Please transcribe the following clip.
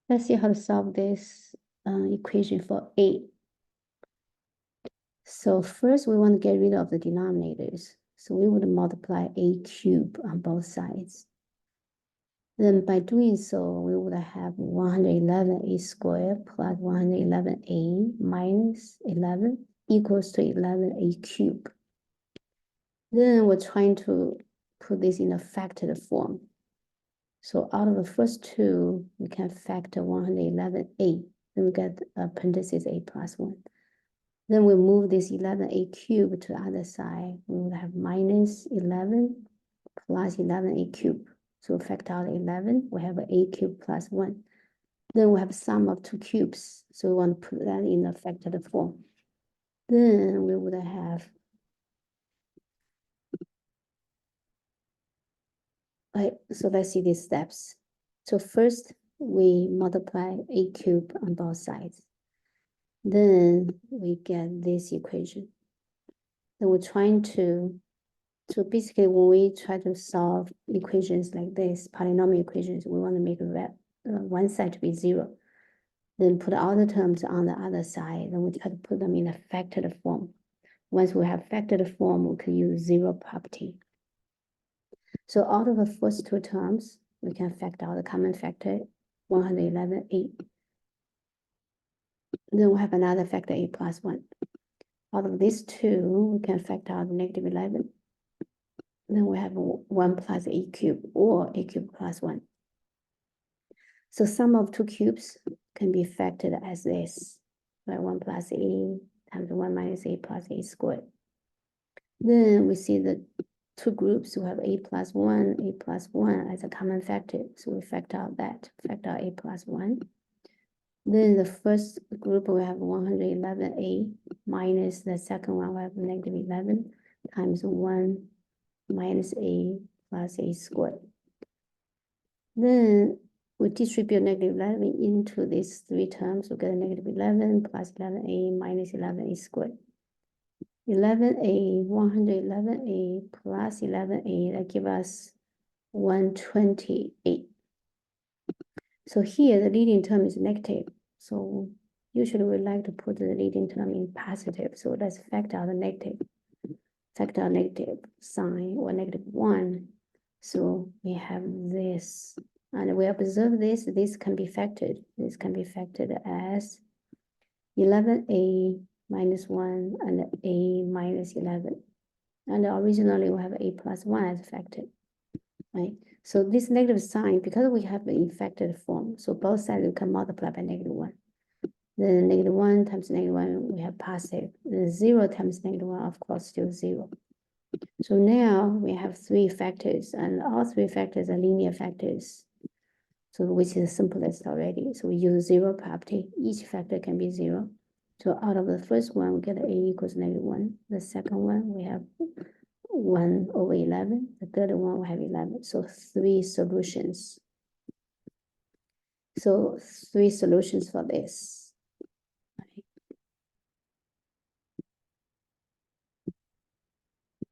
Let's see how to solve this equation for A. So first we want to get rid of the denominators. So we would multiply A cubed on both sides. Then by doing so, we would have 111A squared plus 111A minus 11 equals to 11A cubed. Then we're trying to put this in a factored form. So out of the first two, we can factor 111A. Then we get parentheses A plus 1. Then we move this 11A cubed to the other side. We will have minus 11 plus 11A cubed. So factor out 11, we have A cubed plus 1. Then we have sum of two cubes. So we want to put that in the factored form. Then we would have, so let's see these steps. So first, we multiply A cubed on both sides. Then we get this equation. Then we're trying to, so basically when we try to solve equations like this, polynomial equations, we want to make one side to be 0. Then put all the terms on the other side, then we try to put them in a factored form. Once we have factored form, we can use 0 property. So out of the first two terms, we can factor out the common factor, 111A. Then we have another factor A plus 1. Out of these two, we can factor out negative 11. Then we have 1 plus A cubed or A cubed plus 1. So sum of two cubes can be factored as this, like 1 plus A times 1 minus A plus A squared. Then we see the two groups who have A plus 1 as a common factor. So we factor out that, factor out A plus 1. Then the first group we have 111A minus the second one we have negative 11 times 1 minus A plus A squared. Then we distribute negative 11 into these three terms. We get a negative 11 plus 11A minus 11A squared. 11A, 111A plus 11A, that give us 128. So here the leading term is negative. So usually we like to put the leading term in positive. So let's factor out the negative. Factor out negative sign or negative 1. So we have this. And we observe this. This can be factored. This can be factored as 11A minus 1 and A minus 11. And originally we have A plus 1 as factored, right? So this negative sign, because we have in factored form, so both sides we can multiply by negative 1. Then negative 1 times negative 1, we have positive. Then 0 times negative 1, of course, still 0. So now we have three factors, and all three factors are linear factors. So which is the simplest already. So we use 0 property. Each factor can be 0. So out of the first one, we get A equals negative 1. The second one, we have 1 over 11. The third one, we have 11. So three solutions. So three solutions for this.